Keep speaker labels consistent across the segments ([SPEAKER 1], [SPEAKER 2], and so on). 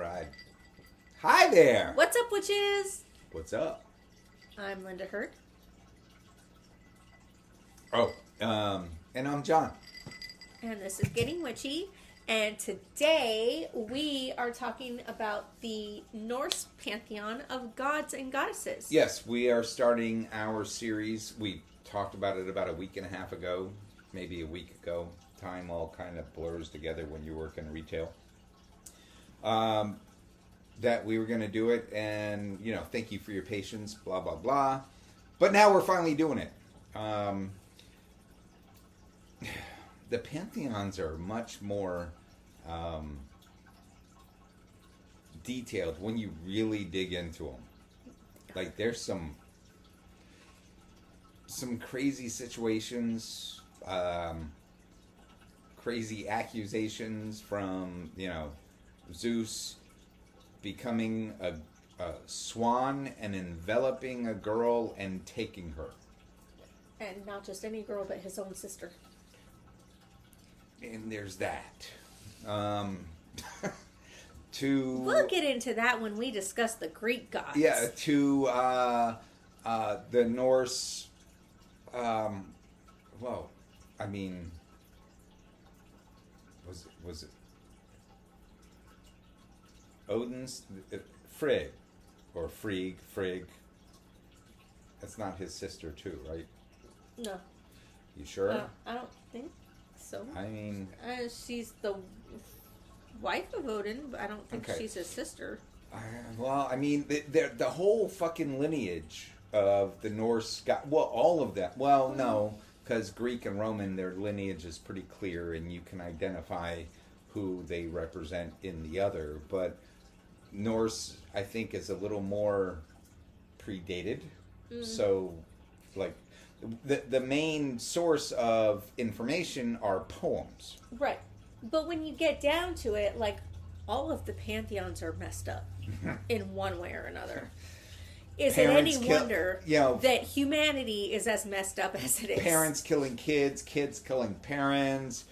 [SPEAKER 1] Alright. Hi there!
[SPEAKER 2] What's up, witches?
[SPEAKER 1] What's up?
[SPEAKER 2] I'm Linda Hurt.
[SPEAKER 1] Oh, and I'm John.
[SPEAKER 2] And this is Getting Witchy. And today we are talking about the Norse pantheon of gods and goddesses.
[SPEAKER 1] Yes, we are starting our series. We talked about it about a week and a half ago, maybe a week ago. Time all kind of blurs together when you work in retail. That we were going to do it, and, you know, thank you for your patience, blah, blah, blah. But now we're finally doing it. The pantheons are much more detailed when you really dig into them. Like, there's some crazy situations, crazy accusations from, you know, Zeus becoming a swan and enveloping a girl and taking her.
[SPEAKER 2] And not just any girl, but his own sister.
[SPEAKER 1] And there's that.
[SPEAKER 2] We'll get into that when we discuss the Greek gods.
[SPEAKER 1] Yeah, to the Norse. Well, I mean, was it Odin's Frigg or Frigg? That's not his sister too, right?
[SPEAKER 2] No.
[SPEAKER 1] You sure?
[SPEAKER 2] I don't think so.
[SPEAKER 1] I mean,
[SPEAKER 2] she's the wife of Odin, but I don't think
[SPEAKER 1] okay.
[SPEAKER 2] she's his sister.
[SPEAKER 1] Well, I mean, the whole fucking lineage of the Norse all of that. Well, no, because Greek and Roman, their lineage is pretty clear, and you can identify who they represent in the other. But Norse, I think, is a little more predated. So, like, the main source of information are poems.
[SPEAKER 2] Right. But when you get down to it, like, all of the pantheons are messed up in one way or another. Is it any wonder that humanity is as messed up as it is?
[SPEAKER 1] Parents killing kids, kids killing parents,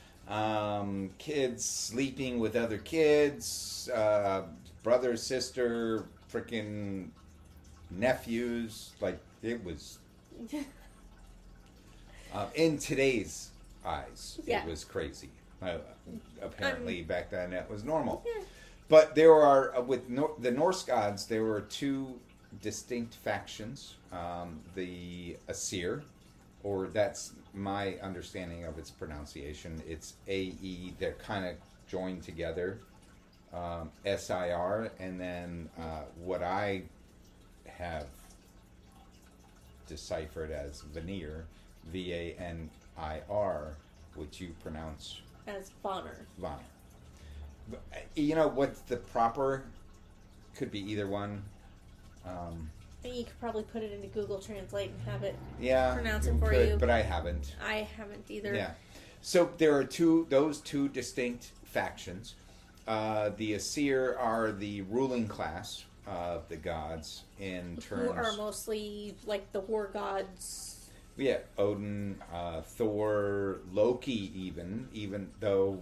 [SPEAKER 1] kids sleeping with other kids, brother, sister, freaking nephews. Like, it was... in today's eyes, it was crazy. Apparently, back then, that was normal. Yeah. But there are, with the Norse gods, there were two distinct factions. The Aesir, or that's my understanding of its pronunciation. It's A-E, they're kind of joined together. S-I-R, and then what I have deciphered as Vanir, V-A-N-I-R, which you pronounce
[SPEAKER 2] as Vanir.
[SPEAKER 1] Vanir. You know what's the proper? Could be either one.
[SPEAKER 2] You could probably put it into Google Translate and have it pronounce it for you.
[SPEAKER 1] But I haven't.
[SPEAKER 2] I haven't either.
[SPEAKER 1] Yeah. So there are those two distinct factions. The Aesir are the ruling class of the gods in terms...
[SPEAKER 2] Who are mostly like the war gods.
[SPEAKER 1] Yeah, Odin, Thor, Loki even though...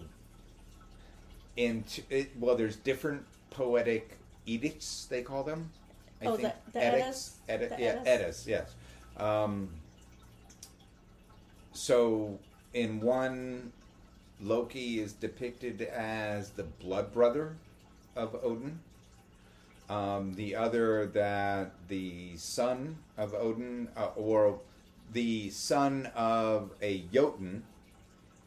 [SPEAKER 1] there's different poetic edicts, they call them. I think
[SPEAKER 2] the Eddas?
[SPEAKER 1] Eddas, yes. So, in one, Loki is depicted as the blood brother of Odin. The other, that the son of Odin, or the son of a Jotun.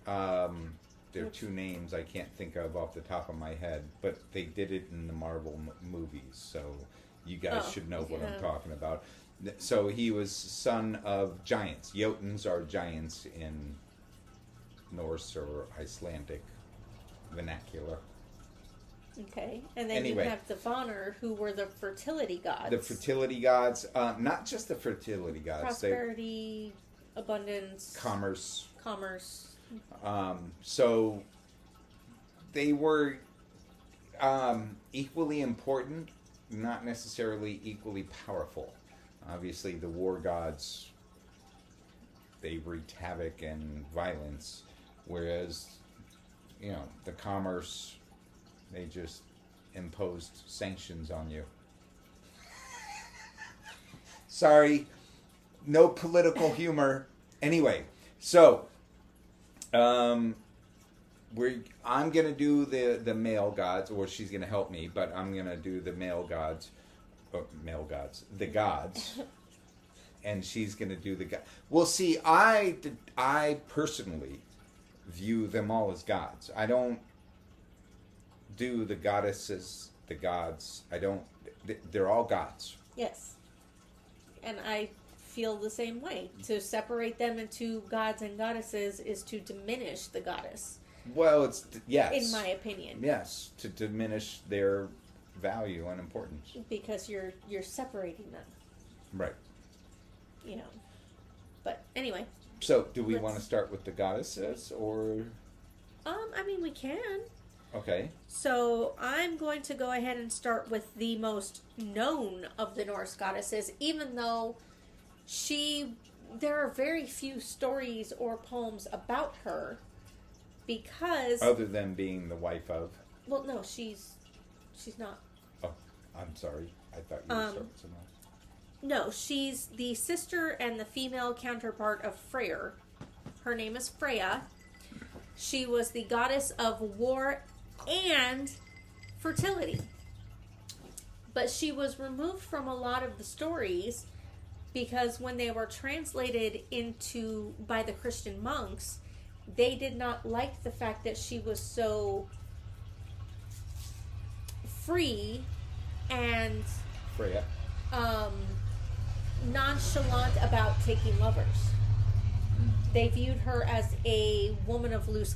[SPEAKER 1] There are two names I can't think of off the top of my head, but they did it in the Marvel movies, so you guys should know what I'm talking about. So he was son of giants. Jotuns are giants in Norse or Icelandic vernacular.
[SPEAKER 2] Okay, and then you have the Vanir, who were the fertility gods.
[SPEAKER 1] The fertility gods, not just the fertility gods.
[SPEAKER 2] Prosperity, abundance.
[SPEAKER 1] Commerce.
[SPEAKER 2] So
[SPEAKER 1] they were equally important, not necessarily equally powerful. Obviously, the war gods, they wreaked havoc and violence, whereas, you know, the commerce, they just imposed sanctions on you. Sorry, no political humor. Anyway, so I'm gonna do the male gods, or she's gonna help me, but I'm gonna do the the gods, and she's gonna do the god. Well, see, I personally view them all as gods. I don't do the goddesses, the gods. I don't. They're all gods.
[SPEAKER 2] Yes. And I feel the same way. To separate them into gods and goddesses is to diminish the goddess.
[SPEAKER 1] Well, yes.
[SPEAKER 2] In my opinion.
[SPEAKER 1] Yes, to diminish their value and importance.
[SPEAKER 2] Because you're separating them.
[SPEAKER 1] Right.
[SPEAKER 2] You know. But anyway.
[SPEAKER 1] So, do we want to start with the goddesses, or?
[SPEAKER 2] I mean, we can.
[SPEAKER 1] Okay.
[SPEAKER 2] So, I'm going to go ahead and start with the most known of the Norse goddesses, even though there are very few stories or poems about her, because...
[SPEAKER 1] Other than being the wife of?
[SPEAKER 2] Well, no, she's not.
[SPEAKER 1] Oh, I'm sorry. I thought you were starting with someone else.
[SPEAKER 2] No, she's the sister and the female counterpart of Freyr. Her name is Freya. She was the goddess of war and fertility. But she was removed from a lot of the stories because when they were translated by the Christian monks, they did not like the fact that she was so free and
[SPEAKER 1] Freya.
[SPEAKER 2] Nonchalant about taking lovers. They viewed her as a woman of loose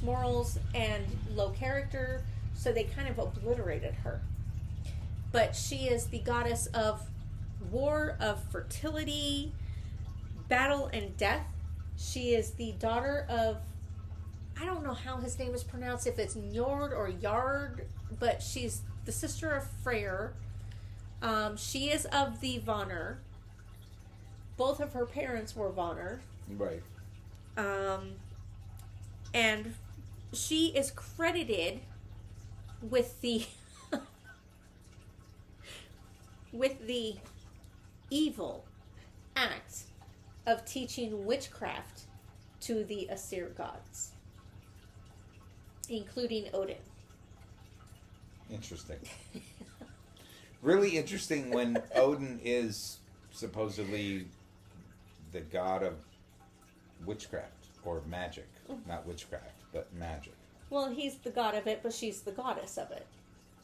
[SPEAKER 2] morals and low character, so they kind of obliterated her. But she is the goddess of war, of fertility, battle, and death. She is the daughter of, I don't know how his name is pronounced, if it's Njord or Yard, but she's the sister of Freyr. She is of the Vanir. Both of her parents were Vanir.
[SPEAKER 1] Right.
[SPEAKER 2] And she is credited with the with the evil act of teaching witchcraft to the Aesir gods, including Odin.
[SPEAKER 1] Interesting. Really interesting when Odin is supposedly the god of witchcraft or magic. Not witchcraft, but magic.
[SPEAKER 2] Well, he's the god of it, but she's the goddess of it.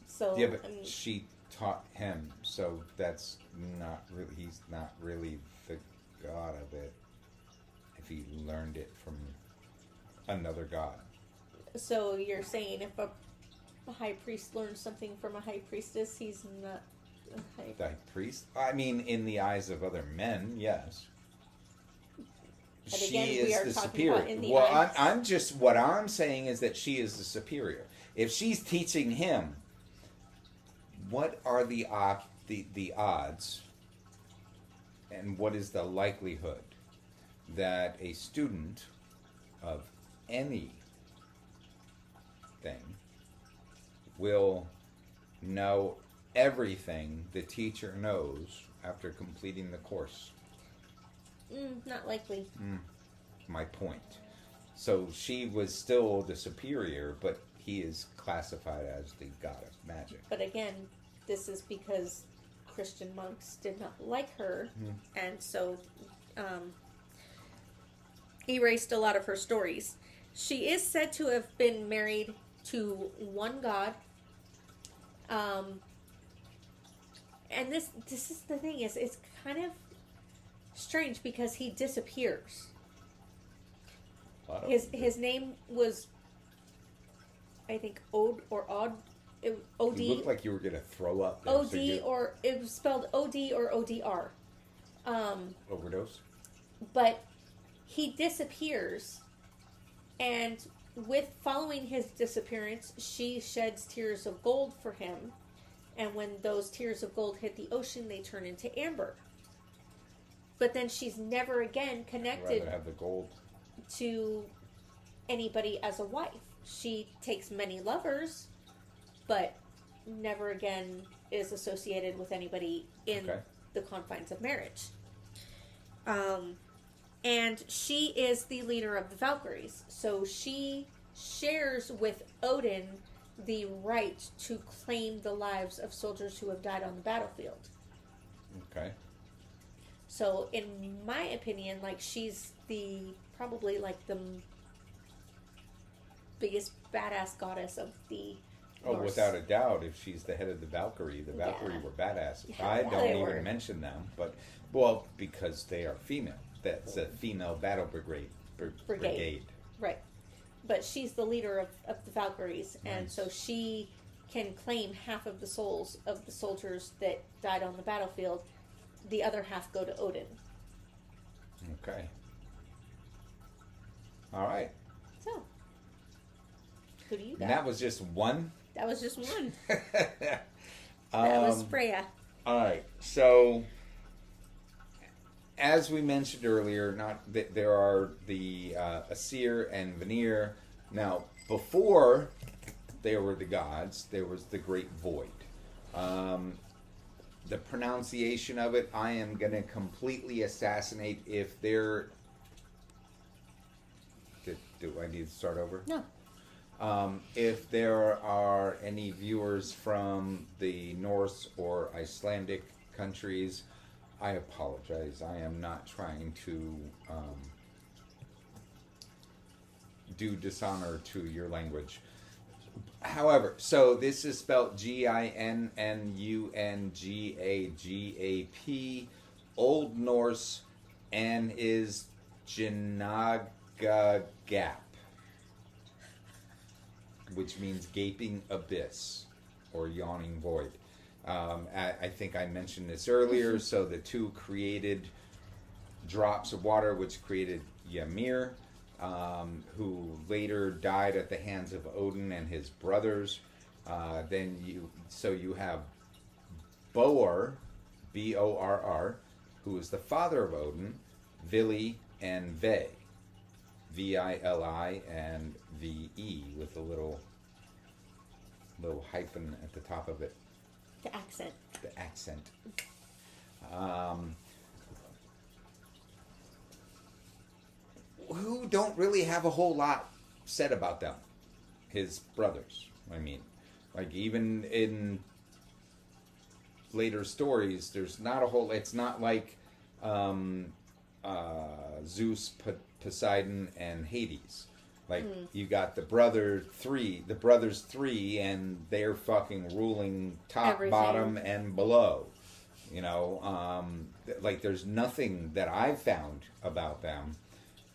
[SPEAKER 2] So
[SPEAKER 1] yeah, but she taught him, so that's not really. He's not really the god of it if he learned it from another god.
[SPEAKER 2] So you're saying if a high priest learns something from a high priestess, he's not a high...
[SPEAKER 1] The high priest? I mean, in the eyes of other men, yes.
[SPEAKER 2] But again,
[SPEAKER 1] she
[SPEAKER 2] we
[SPEAKER 1] is
[SPEAKER 2] are
[SPEAKER 1] the
[SPEAKER 2] talking
[SPEAKER 1] superior.
[SPEAKER 2] about in the
[SPEAKER 1] Well,
[SPEAKER 2] eyes.
[SPEAKER 1] I'm just, what I'm saying is that she is the superior. If she's teaching him, what are the odds and what is the likelihood that a student of any thing will know everything the teacher knows after completing the course?
[SPEAKER 2] Not likely.
[SPEAKER 1] My point. So she was still the superior, but he is classified as the god of magic.
[SPEAKER 2] But again, this is because Christian monks did not like her, and so erased a lot of her stories. She is said to have been married to one god. And this is the thing, is it's kind of strange because he disappears. His name was, I think, Od or Od. OD.
[SPEAKER 1] You looked like you were going to throw up there,
[SPEAKER 2] OD, or it was spelled OD or ODR.
[SPEAKER 1] Overdose?
[SPEAKER 2] But he disappears, and following his disappearance, she sheds tears of gold for him, and when those tears of gold hit the ocean, they turn into amber. But then she's never again connected
[SPEAKER 1] I'd rather have the gold
[SPEAKER 2] to anybody as a wife. She takes many lovers, but never again is associated with anybody in the confines of marriage. And she is the leader of the Valkyries. So she shares with Odin the right to claim the lives of soldiers who have died on the battlefield.
[SPEAKER 1] Okay.
[SPEAKER 2] So, in my opinion, like, she's probably the biggest badass goddess of the Norse.
[SPEAKER 1] Without a doubt, if she's the head of the Valkyrie were badass.
[SPEAKER 2] Yeah,
[SPEAKER 1] I don't even mention them, but, because they are female. That's a female battle brigade.
[SPEAKER 2] Right. But she's the leader of the Valkyries, and so she can claim half of the souls of the soldiers that died on the battlefield. The other half go to Odin.
[SPEAKER 1] Okay. All right.
[SPEAKER 2] So, who do you got?
[SPEAKER 1] And that was just one?
[SPEAKER 2] That was just one. That was Freya.
[SPEAKER 1] All right. So, as we mentioned earlier, there are the Aesir and Vanir. Now, before there were the gods, there was the Great Void. The pronunciation of it, I am going to completely assassinate if there... Do I need to start over?
[SPEAKER 2] No.
[SPEAKER 1] If there are any viewers from the Norse or Icelandic countries, I apologize. I am not trying to do dishonor to your language. However, so this is spelled Ginnungagap, Old Norse, and is Ginnungagap, which means gaping abyss or yawning void. I think I mentioned this earlier. So the two created drops of water, which created Ymir, who later died at the hands of Odin and his brothers. Then you have Borr, Borr, who is the father of Odin, Vili, and Ve, Vili and Ve, with a little hyphen at the top of it.
[SPEAKER 2] The accent.
[SPEAKER 1] Who don't really have a whole lot said about them. His brothers, I mean. Like, even in later stories, there's not a whole... It's not like Zeus, Poseidon, and Hades. Like, you got the brothers three, and they're fucking ruling top, everything. Bottom, and below. You know, like, there's nothing that I've found about them.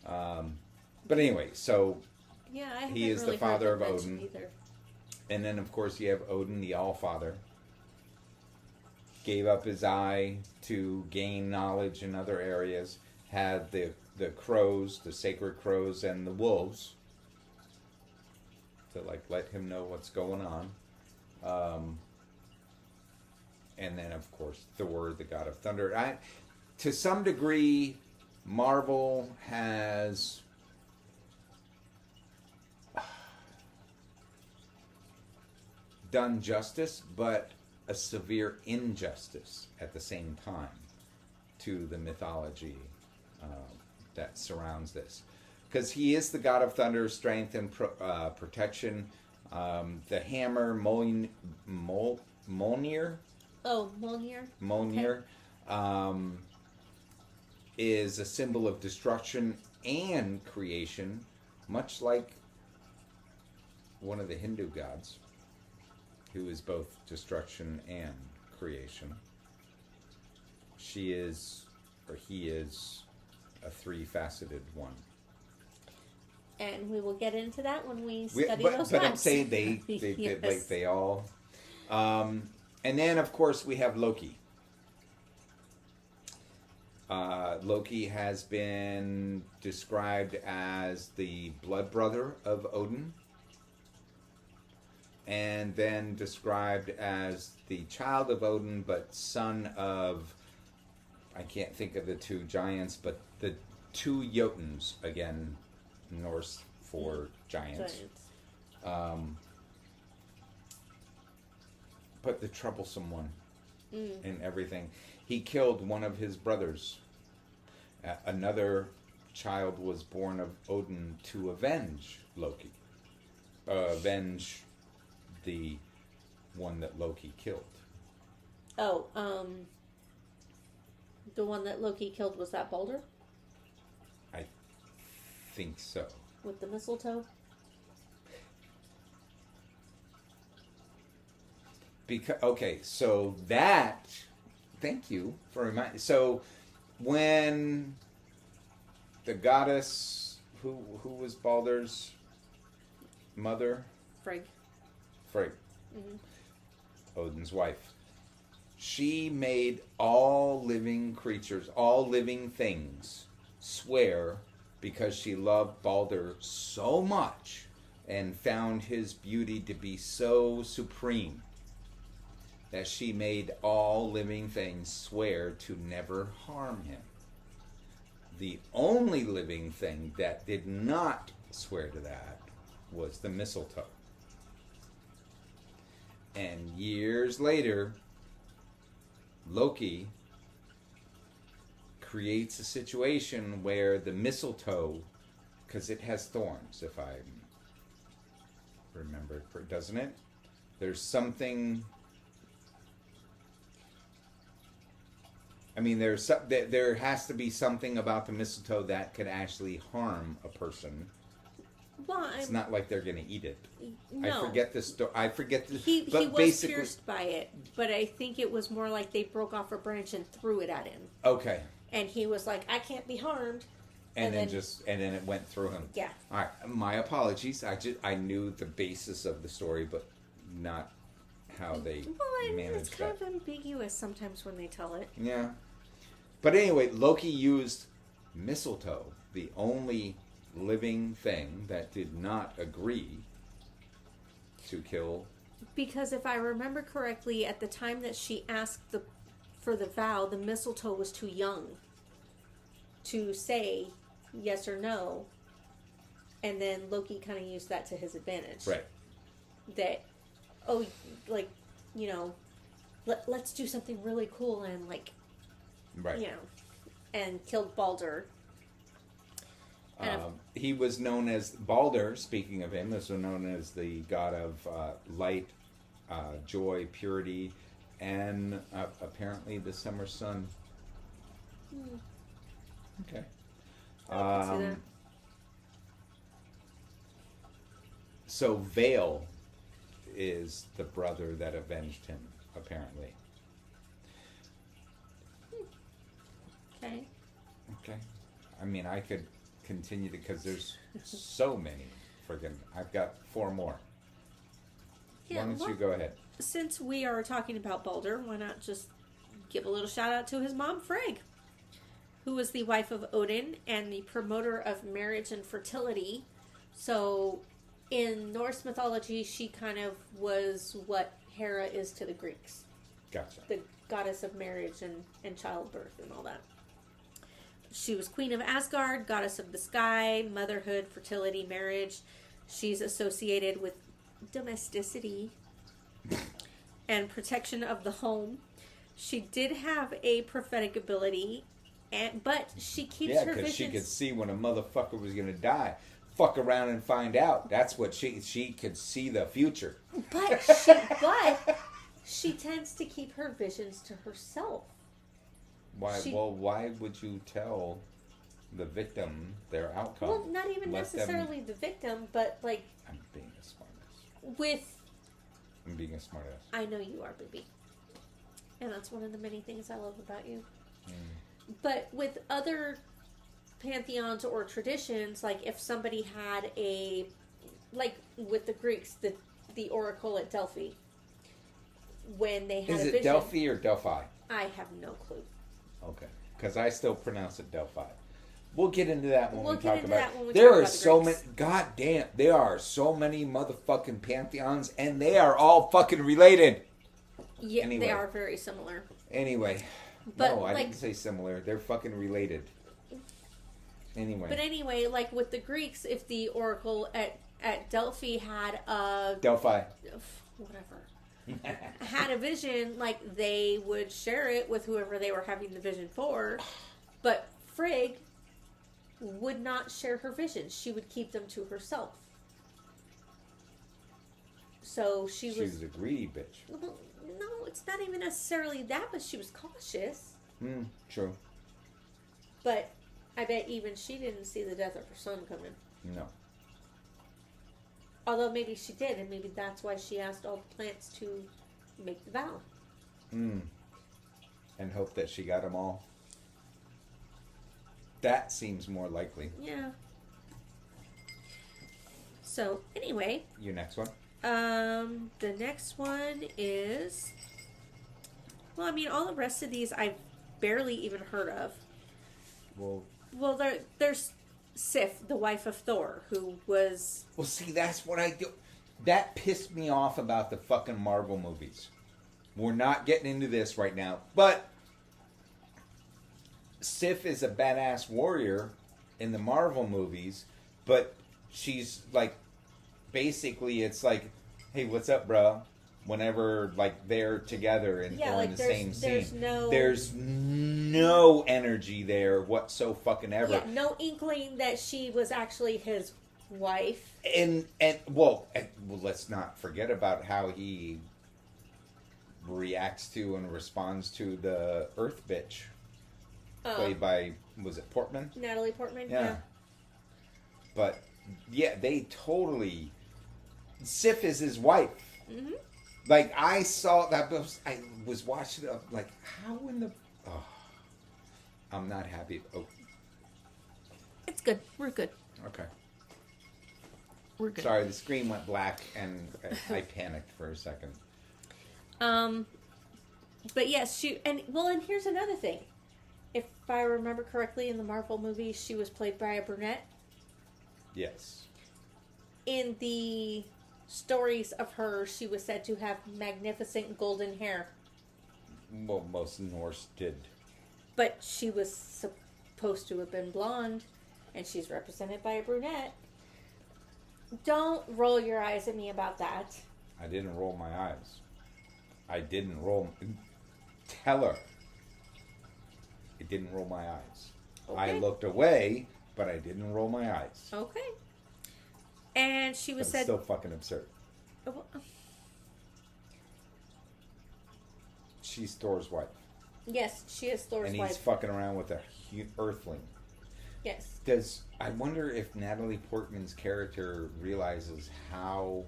[SPEAKER 1] But anyway, so he is the father of Odin. Either. And then, of course, you have Odin, the All-Father. Gave up his eye to gain knowledge in other areas. Had the crows, the sacred crows, and the wolves to, like, let him know what's going on. And then, of course, Thor, the god of thunder. To some degree, Marvel has done justice, but a severe injustice at the same time to the mythology that surrounds this. Because he is the god of thunder, strength, and protection. The hammer, Mjolnir.
[SPEAKER 2] Oh, Mjolnir.
[SPEAKER 1] Mjolnir. Okay. Is a symbol of destruction and creation, much like one of the Hindu gods, who is both destruction and creation. He is a three-faceted one.
[SPEAKER 2] And we will get into that when we study those
[SPEAKER 1] But I'm saying they
[SPEAKER 2] yes.
[SPEAKER 1] like they all. And then, of course, we have Loki. Loki has been described as the blood brother of Odin, and then described as the child of Odin, but son of, I can't think of the two giants, but the two Jotuns, again, Norse for giants. but the troublesome one in everything. He killed one of his brothers. Another child was born of Odin to avenge Loki. Avenge the one that Loki killed.
[SPEAKER 2] Oh, the one that Loki killed, was that Balder?
[SPEAKER 1] I think so.
[SPEAKER 2] With the mistletoe?
[SPEAKER 1] So that, thank you for reminding. So when the goddess, who was Balder's mother?
[SPEAKER 2] Frigg. Mm-hmm.
[SPEAKER 1] Odin's wife. She made all living creatures, all living things, swear because she loved Balder so much and found his beauty to be so supreme that she made all living things swear to never harm him. The only living thing that did not swear to that was the mistletoe. And years later, Loki creates a situation where the mistletoe, because it has thorns, if I remember, doesn't it? There's something. I mean, there has to be something about the mistletoe that could actually harm a person.
[SPEAKER 2] Well,
[SPEAKER 1] it's not like they're going to eat it.
[SPEAKER 2] No.
[SPEAKER 1] I forget the story.
[SPEAKER 2] He was pierced by it, but I think it was more like they broke off a branch and threw it at him.
[SPEAKER 1] Okay.
[SPEAKER 2] And he was like, "I can't be harmed."
[SPEAKER 1] And then it went through him.
[SPEAKER 2] Yeah.
[SPEAKER 1] All right. My apologies. I knew the basis of the story, but not how they managed
[SPEAKER 2] it's kind of ambiguous sometimes when they tell it.
[SPEAKER 1] Yeah. But anyway, Loki used mistletoe, the only living thing that did not agree to kill.
[SPEAKER 2] Because if I remember correctly, at the time that she asked for the vow, the mistletoe was too young to say yes or no. And then Loki kind of used that to his advantage.
[SPEAKER 1] Right.
[SPEAKER 2] That, let's do something really cool and
[SPEAKER 1] right.
[SPEAKER 2] And killed Balder.
[SPEAKER 1] He was known as Balder, speaking of him, was known as the god of light, joy, purity, and apparently the summer sun. Okay.
[SPEAKER 2] I can see that.
[SPEAKER 1] So Vale is the brother that avenged him, apparently. Okay. I mean, I could continue because there's so many friggin'. I've got 4 more.
[SPEAKER 2] Yeah,
[SPEAKER 1] Why don't you go ahead?
[SPEAKER 2] Since we are talking about Balder, why not just give a little shout out to his mom, Frigg, who was the wife of Odin and the promoter of marriage and fertility. So in Norse mythology, she kind of was what Hera is to the Greeks.
[SPEAKER 1] Gotcha.
[SPEAKER 2] The goddess of marriage and childbirth and all that. She was queen of Asgard, goddess of the sky, motherhood, fertility, marriage. She's associated with domesticity and protection of the home. She did have a prophetic ability, but she keeps her visions. Yeah, because
[SPEAKER 1] she could see when a motherfucker was going to die. Fuck around and find out. That's what she could see the future.
[SPEAKER 2] But she tends to keep her visions to herself.
[SPEAKER 1] Why? Why would you tell the victim their outcome?
[SPEAKER 2] Well, not even necessarily the victim, but like.
[SPEAKER 1] I'm being a smartass. I'm being a smartass.
[SPEAKER 2] I know you are, baby. And that's one of the many things I love about you. But with other pantheons or traditions, like if somebody had like with the Greeks, the oracle at Delphi, when they had a vision. Is it
[SPEAKER 1] Delphi or Delphi?
[SPEAKER 2] I have no clue.
[SPEAKER 1] Okay, because I still pronounce it Delphi. We'll get into that when we talk about it.
[SPEAKER 2] There
[SPEAKER 1] are so many. Goddamn, there are so many motherfucking pantheons, and they are all fucking related.
[SPEAKER 2] Yeah, anyway. They are very similar.
[SPEAKER 1] Anyway, but no, I didn't say similar. They're fucking related. Anyway.
[SPEAKER 2] But anyway, like with the Greeks, if the oracle at Delphi had a
[SPEAKER 1] Delphi,
[SPEAKER 2] whatever, had a vision, like, they would share it with whoever they were having the vision for. But Frigg would not share her visions. She would keep them to herself. So she was
[SPEAKER 1] a greedy bitch.
[SPEAKER 2] Well, no, it's not even necessarily that, but she was cautious.
[SPEAKER 1] True.
[SPEAKER 2] But I bet even she didn't see the death of her son coming.
[SPEAKER 1] No.
[SPEAKER 2] Although maybe she did, and maybe that's why she asked all the plants to make the vow.
[SPEAKER 1] And hope that she got them all. That seems more likely.
[SPEAKER 2] Yeah. So, anyway.
[SPEAKER 1] Your next one?
[SPEAKER 2] The next one is... Well, I mean, all the rest of these I've barely even heard of. Well, there's Sif, the wife of Thor, who was...
[SPEAKER 1] Well, see, that's what I do. That pissed me off about the fucking Marvel movies. We're not getting into this right now, but Sif is a badass warrior in the Marvel movies, but she's like, basically, it's like, hey, what's up, bro? Whenever, like, they're together and or in the same scene. There's no energy there whatsoever.
[SPEAKER 2] Yeah, no inkling that she was actually his wife.
[SPEAKER 1] And let's not forget about how he reacts to and responds to the Earth bitch. Played by, was it Portman?
[SPEAKER 2] Natalie Portman, yeah.
[SPEAKER 1] But, yeah, they totally... Sif is his wife. Mm-hmm. Like, I saw that, I was watching it, like, how in the... Oh, I'm not happy. Oh.
[SPEAKER 2] It's good. We're good.
[SPEAKER 1] Okay.
[SPEAKER 2] We're good.
[SPEAKER 1] Sorry, the screen went black, and I panicked for a second.
[SPEAKER 2] But yes, and here's another thing. If I remember correctly, in the Marvel movies, she was played by a brunette.
[SPEAKER 1] Yes.
[SPEAKER 2] In the stories of her, she was said to have magnificent golden hair.
[SPEAKER 1] Well, most Norse did.
[SPEAKER 2] But she was supposed to have been blonde, and she's represented by a brunette. Don't roll your eyes at me about that.
[SPEAKER 1] I didn't roll my eyes. I didn't roll... Tell her. I didn't roll my eyes. Okay. I looked away, but I didn't roll my eyes.
[SPEAKER 2] Okay. And she was said...
[SPEAKER 1] still fucking absurd. She's Thor's wife.
[SPEAKER 2] Yes, she is Thor's wife.
[SPEAKER 1] And he's fucking around with a earthling.
[SPEAKER 2] Yes.
[SPEAKER 1] I wonder if Natalie Portman's character realizes how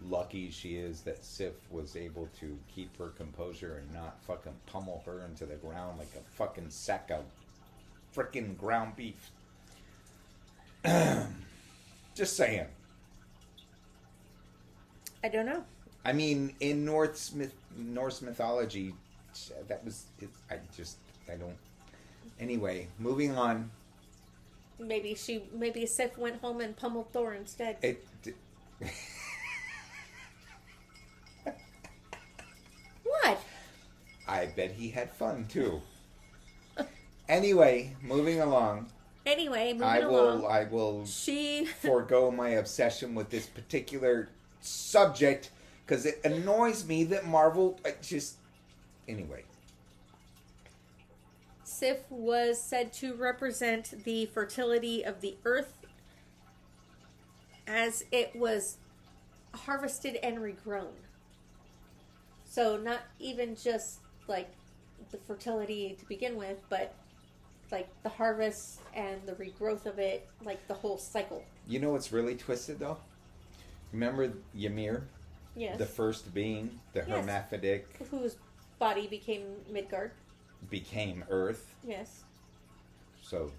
[SPEAKER 1] lucky she is that Sif was able to keep her composure and not fucking pummel her into the ground like a fucking sack of frickin' ground beef. Just saying.
[SPEAKER 2] I don't know.
[SPEAKER 1] I mean, in Norse mythology, that was it. I don't. Anyway, moving on.
[SPEAKER 2] Maybe Sif went home and pummeled Thor instead. What?
[SPEAKER 1] I bet he had fun too. Anyway, moving along.
[SPEAKER 2] I
[SPEAKER 1] will forego my obsession with this particular subject because it annoys me that Marvel anyway.
[SPEAKER 2] Sif was said to represent the fertility of the earth as it was harvested and regrown. So not even just like the fertility to begin with, but like the harvest and the regrowth of it, like the whole cycle.
[SPEAKER 1] You know what's really twisted though? Remember Ymir?
[SPEAKER 2] Yes.
[SPEAKER 1] The first being, the hermaphroditic.
[SPEAKER 2] Whose body became Midgard.
[SPEAKER 1] Became Earth.
[SPEAKER 2] Yes.
[SPEAKER 1] So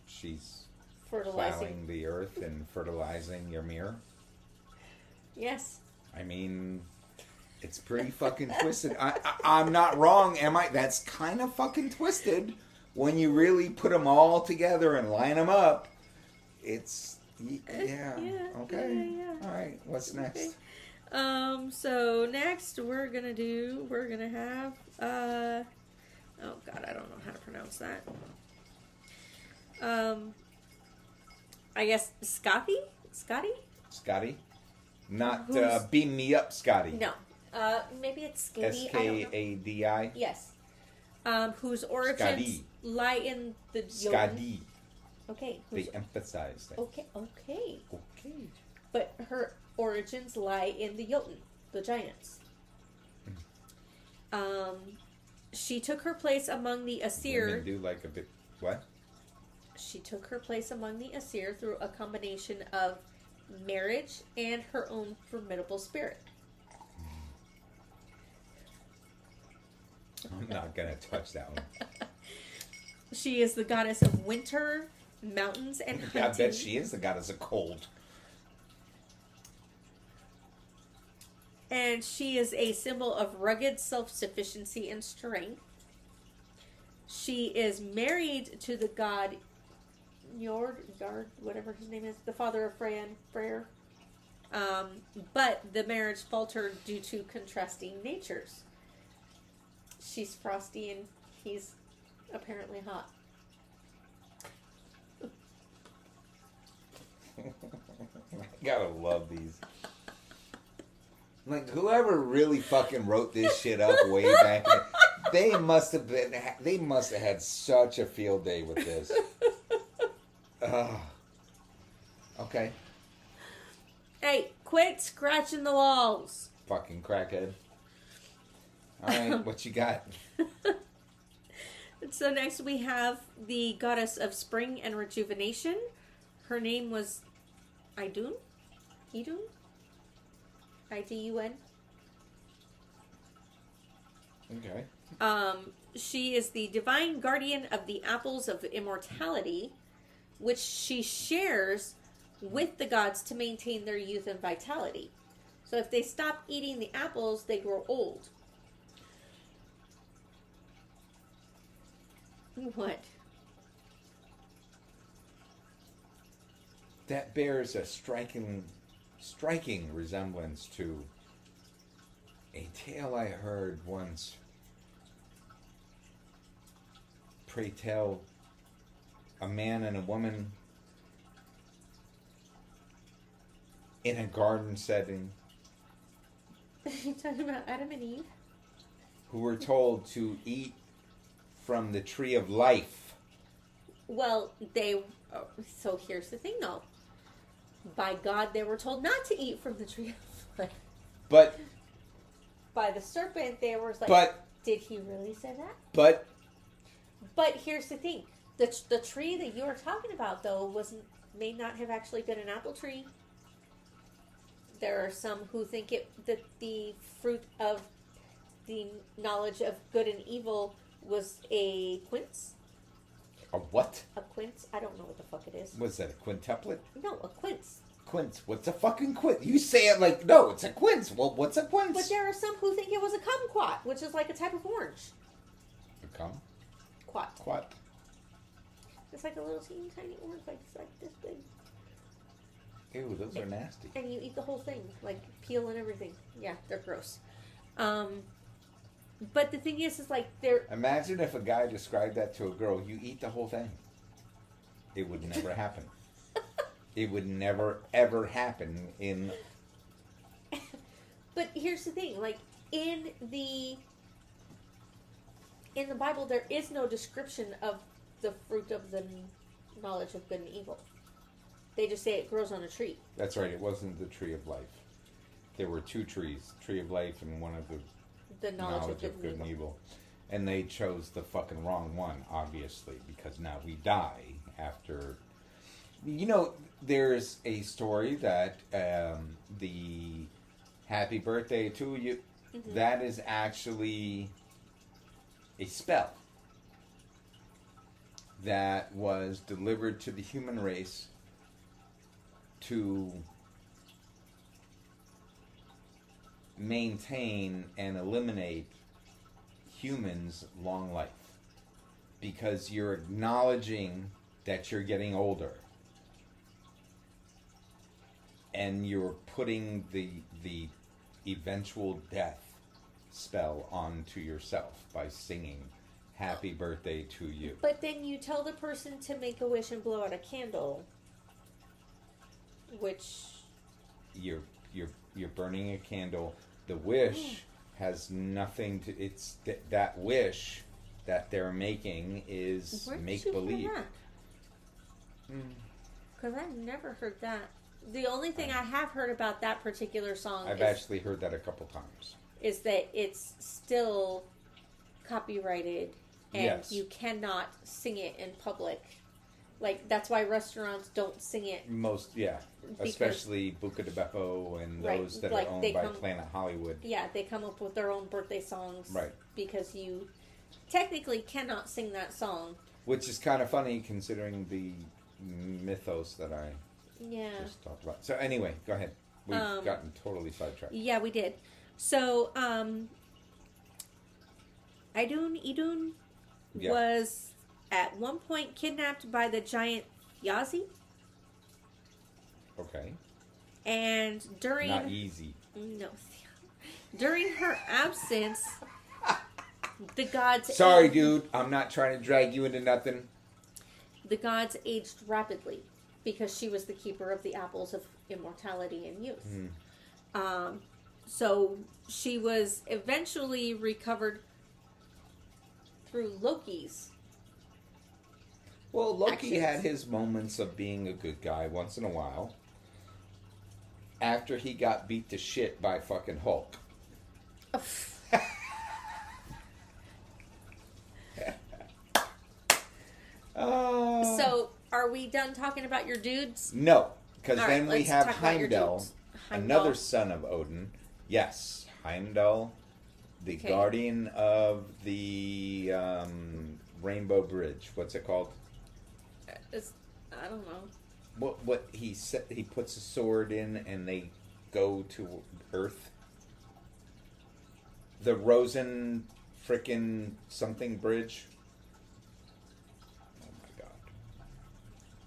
[SPEAKER 1] she's
[SPEAKER 2] fertilizing
[SPEAKER 1] plowing the earth and fertilizing Ymir.
[SPEAKER 2] Yes.
[SPEAKER 1] I mean, it's pretty fucking twisted. I'm not wrong, am I? That's kind of fucking twisted when you really put them all together and line them up. It's okay.
[SPEAKER 2] Yeah.
[SPEAKER 1] All right. What's next?
[SPEAKER 2] Okay. So next we're gonna have oh god, I don't know how to pronounce that. I guess Scotty?
[SPEAKER 1] Not beam me up, Scotty.
[SPEAKER 2] No. Maybe it's Skadi.
[SPEAKER 1] Skadi?
[SPEAKER 2] Yes. Whose origins lie in the
[SPEAKER 1] Skadi.
[SPEAKER 2] Okay.
[SPEAKER 1] They emphasize that.
[SPEAKER 2] Okay. But her origins lie in the Jotun, the giants. She took her place among the Asir.
[SPEAKER 1] Women do like a bit... What?
[SPEAKER 2] She took her place among the Asir through a combination of marriage and her own formidable spirit.
[SPEAKER 1] I'm not going to touch that one.
[SPEAKER 2] She is the goddess of winter, mountains, and hunting.
[SPEAKER 1] I bet she is the goddess of cold.
[SPEAKER 2] And she is a symbol of rugged self-sufficiency and strength. She is married to the god Njord, whatever his name is, the father of Freyr. But the marriage faltered due to contrasting natures. She's frosty and he's apparently hot.
[SPEAKER 1] I gotta love these. Like, whoever really fucking wrote this shit up way back then, they must have had such a field day with this. Okay.
[SPEAKER 2] Hey, quit scratching the walls.
[SPEAKER 1] Fucking crackhead. Alright, what you got?
[SPEAKER 2] So next we have the goddess of spring and rejuvenation. Her name was Idun? Idun? I-D-U-N?
[SPEAKER 1] Okay.
[SPEAKER 2] She is the divine guardian of the apples of immortality, which she shares with the gods to maintain their youth and vitality. So if they stop eating the apples, they grow old. What?
[SPEAKER 1] That bears a striking resemblance to a tale I heard once. Pray tell, a man and a woman in a garden setting.
[SPEAKER 2] Are you talking about Adam and Eve?
[SPEAKER 1] Who were told to eat from the tree of life.
[SPEAKER 2] Well, so here's the thing though. By God, they were told not to eat from the tree of life.
[SPEAKER 1] But
[SPEAKER 2] by the serpent, they were like, did he really say that?
[SPEAKER 1] But
[SPEAKER 2] here's the thing. The tree that you are talking about, though, may not have actually been an apple tree. There are some who think that the fruit of the knowledge of good and evil was a quince.
[SPEAKER 1] A what?
[SPEAKER 2] A quince? I don't know what the fuck it is.
[SPEAKER 1] What's that, a quintuplet?
[SPEAKER 2] No, a quince.
[SPEAKER 1] Quince. What's a fucking quince? You say it like, no, it's a quince. Well, what's a quince?
[SPEAKER 2] But there are some who think it was a kumquat, which is like a type of orange.
[SPEAKER 1] A cum?
[SPEAKER 2] Quat.
[SPEAKER 1] Quat.
[SPEAKER 2] It's like a little teeny tiny orange, like this big.
[SPEAKER 1] Ew, those are nasty.
[SPEAKER 2] And you eat the whole thing, like peel and everything. Yeah, they're gross. But the thing is like they're...
[SPEAKER 1] Imagine if a guy described that to a girl. You eat the whole thing. It would never happen. It would never, ever happen in...
[SPEAKER 2] But here's the thing. Like, in the Bible, there is no description of the fruit of the knowledge of good and evil. They just say it grows on a tree.
[SPEAKER 1] That's right. It wasn't the tree of life. There were two trees. Tree of life and one of the knowledge of good and evil. And they chose the fucking wrong one, obviously, because now we die after... You know, there's a story that the happy birthday to you, that is actually a spell that was delivered to the human race to maintain and eliminate humans' long life, because you're acknowledging that you're getting older and you're putting the eventual death spell onto yourself by singing happy birthday to you.
[SPEAKER 2] But then you tell the person to make a wish and blow out a candle, which
[SPEAKER 1] you're burning a candle The wish has nothing to. It's that wish that they're making is make believe.
[SPEAKER 2] Because I've never heard that. The only thing I have heard about that particular song
[SPEAKER 1] I've actually heard that a couple times.
[SPEAKER 2] Is that it's still copyrighted and you cannot sing it in public. Like, that's why restaurants don't sing it.
[SPEAKER 1] Especially Buca de Beppo and those that are owned by Planet Hollywood.
[SPEAKER 2] Yeah, they come up with their own birthday songs.
[SPEAKER 1] Right.
[SPEAKER 2] Because you technically cannot sing that song.
[SPEAKER 1] Which is kind of funny considering the mythos that I just talked about. So anyway, go ahead. We've gotten totally sidetracked.
[SPEAKER 2] Yeah, we did. So, Idun was at one point kidnapped by the giant Yazi.
[SPEAKER 1] Okay.
[SPEAKER 2] And during...
[SPEAKER 1] Not easy.
[SPEAKER 2] No. During her absence, the gods...
[SPEAKER 1] Sorry, dude. I'm not trying to drag you into nothing.
[SPEAKER 2] The gods aged rapidly because she was the keeper of the apples of immortality and youth. So she was eventually recovered through Loki's.
[SPEAKER 1] Well, Loki had his moments of being a good guy once in a while. After he got beat to shit by fucking Hulk.
[SPEAKER 2] So, are we done talking about your dudes?
[SPEAKER 1] No, because then we have Heimdall, another son of Odin. Yes, Heimdall, the guardian of the Rainbow Bridge. What's it called?
[SPEAKER 2] I don't know.
[SPEAKER 1] What he said? He puts a sword in, and they go to Earth. The Rosen frickin' something bridge. Oh my god!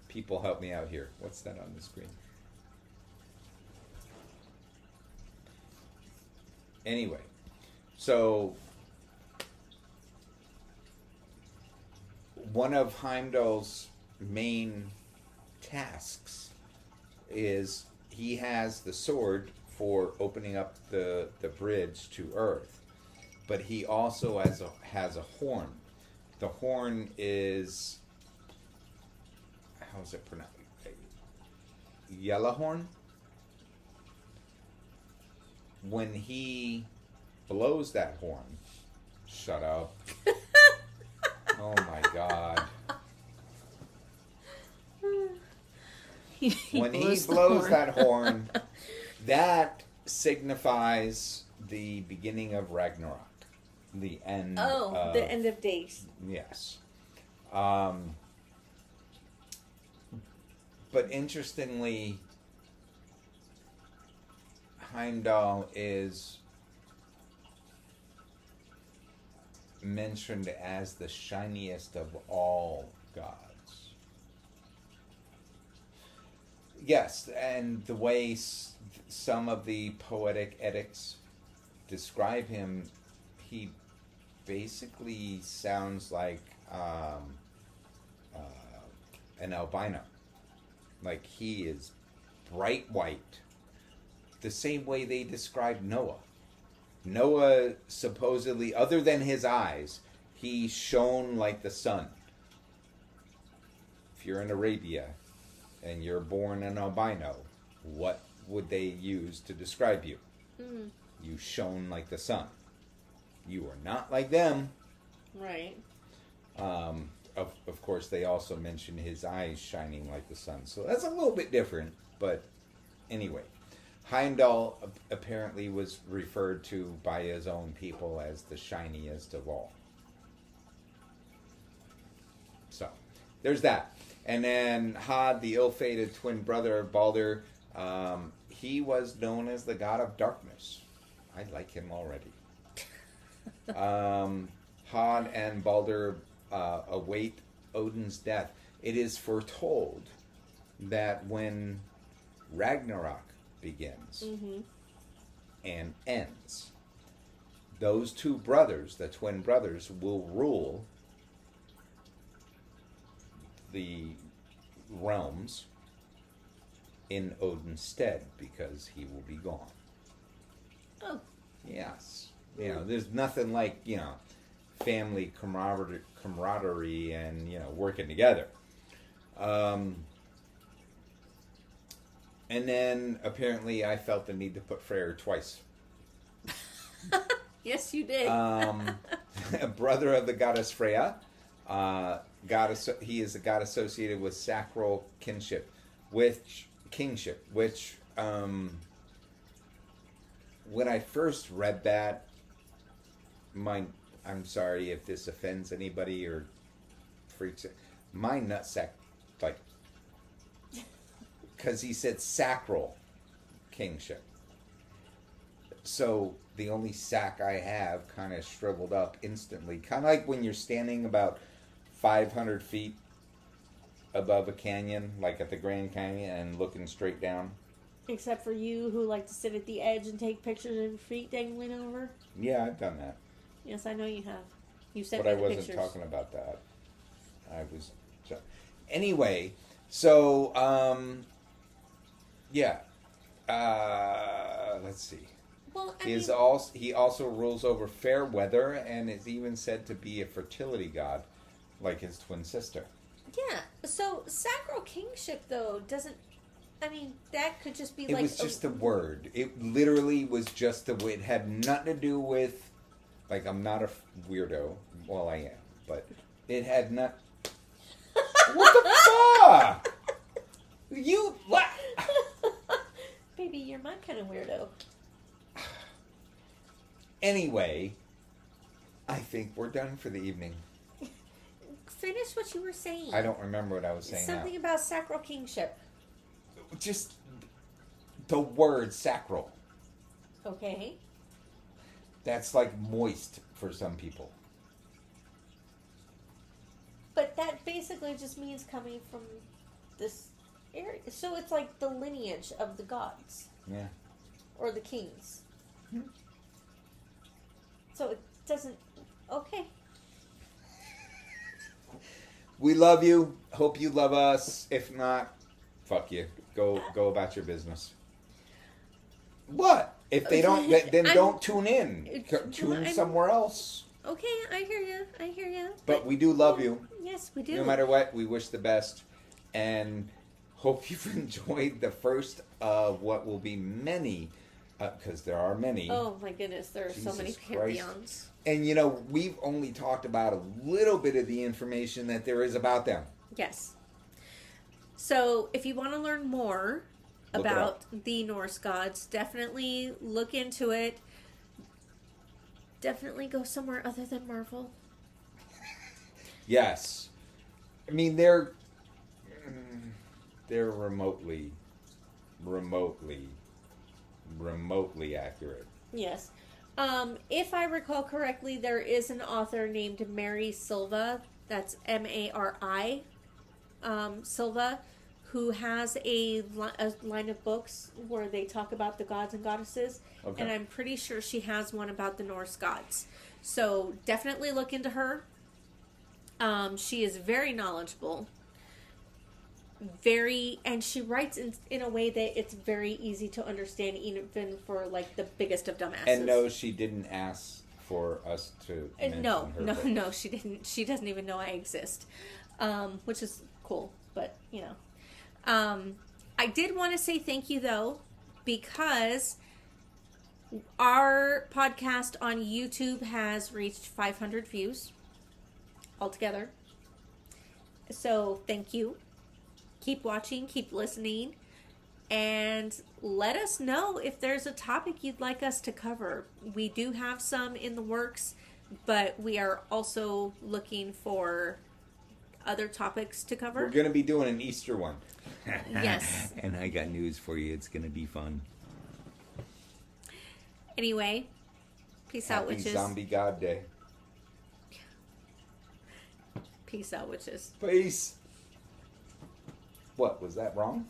[SPEAKER 1] People, help me out here. What's that on the screen? Anyway, so one of Heimdall's main tasks is he has the sword for opening up the bridge to Earth, but he also has a horn. The horn is, how's it pronounced? Yellowhorn. When he blows that horn, shut up. Oh my god. When he blows that horn, that signifies the beginning of Ragnarok. The end
[SPEAKER 2] the end of days.
[SPEAKER 1] Yes. But interestingly, Heimdall is mentioned as the shiniest of all gods. Yes, and the way some of the poetic edicts describe him, he basically sounds like an albino. Like, he is bright white. The same way they described Noah. Noah supposedly, other than his eyes, he shone like the sun. If you're in Arabia and you're born an albino, what would they use to describe you? You shone like the sun. You are not like them.
[SPEAKER 2] Right.
[SPEAKER 1] Of course, they also mention his eyes shining like the sun. So that's a little bit different. But anyway, Heimdall apparently was referred to by his own people as the shiniest of all. So there's that. And then Hod, the ill-fated twin brother of Balder, he was known as the god of darkness. I like him already. Hod and Balder await Odin's death. It is foretold that when Ragnarok begins and ends, those two brothers, the twin brothers, will rule the realms in Odin's stead because he will be gone.
[SPEAKER 2] Oh.
[SPEAKER 1] Yes. There's nothing like, family camaraderie and, working together. And then apparently I felt the need to put Freyr twice.
[SPEAKER 2] Yes, you did.
[SPEAKER 1] A brother of the goddess Freya. He is a god associated with sacral kingship, which when I first read that, I'm sorry if this offends anybody or freaks it. My nutsack, because he said sacral kingship. So the only sack I have kind of shriveled up instantly. Kind of like when you're standing about 500 feet above a canyon, like at the Grand Canyon, and looking straight down.
[SPEAKER 2] Except for you who like to sit at the edge and take pictures of your feet dangling over.
[SPEAKER 1] Yeah, I've done that.
[SPEAKER 2] Yes, I know you have. You sent
[SPEAKER 1] me
[SPEAKER 2] the
[SPEAKER 1] pictures.
[SPEAKER 2] But
[SPEAKER 1] I wasn't talking about that. Anyway, so, yeah. Let's see.
[SPEAKER 2] Well,
[SPEAKER 1] he also rules over fair weather and is even said to be a fertility god, like his twin sister.
[SPEAKER 2] Yeah. So sacral kingship, though, doesn't. I mean, that could just be
[SPEAKER 1] It was just a word. It literally was just a. It had nothing to do with. Like, I'm not a weirdo. Well, I am, but it had not. What the fuck? You.
[SPEAKER 2] Baby, you're my kind of weirdo.
[SPEAKER 1] Anyway, I think we're done for the evening.
[SPEAKER 2] Finish what you were saying.
[SPEAKER 1] I don't remember what I was saying.
[SPEAKER 2] Something about sacral kingship.
[SPEAKER 1] Just the word sacral.
[SPEAKER 2] Okay.
[SPEAKER 1] That's like moist for some people.
[SPEAKER 2] But that basically just means coming from this area. So it's like the lineage of the gods.
[SPEAKER 1] Yeah.
[SPEAKER 2] Or the kings. So it doesn't... Okay.
[SPEAKER 1] We love you. Hope you love us. If not, fuck you. Go about your business. What? If they don't, then don't tune in. Tune somewhere else.
[SPEAKER 2] Okay, I hear you.
[SPEAKER 1] But we do love you.
[SPEAKER 2] Yes, we do.
[SPEAKER 1] No matter what, we wish the best. And hope you've enjoyed the first of what will be many, because there are many.
[SPEAKER 2] Oh my goodness, there are so many pantheons.
[SPEAKER 1] And we've only talked about a little bit of the information that there is about them.
[SPEAKER 2] Yes. So if you want to learn more about the Norse gods, definitely look into it. Definitely go somewhere other than Marvel.
[SPEAKER 1] Yes. I mean, they're remotely accurate.
[SPEAKER 2] Yes. If I recall correctly, there is an author named Mary Silva, that's Mari, Silva, who has a line of books where they talk about the gods and goddesses. Okay. And I'm pretty sure she has one about the Norse gods. So definitely look into her. She is very knowledgeable. And she writes in a way that it's very easy to understand, even for like the biggest of dumbasses.
[SPEAKER 1] And no, she didn't ask for us to mention her.
[SPEAKER 2] No, she didn't. She doesn't even know I exist, which is cool. But I did want to say thank you though, because our podcast on YouTube has reached 500 views altogether. So thank you. Keep watching, keep listening, and let us know if there's a topic you'd like us to cover. We do have some in the works, but we are also looking for other topics to cover.
[SPEAKER 1] We're going to be doing an Easter one.
[SPEAKER 2] Yes.
[SPEAKER 1] And I got news for you. It's going to be fun.
[SPEAKER 2] Anyway, peace out, witches.
[SPEAKER 1] Happy Zombie God Day.
[SPEAKER 2] Peace out, witches.
[SPEAKER 1] Peace. What, was that wrong?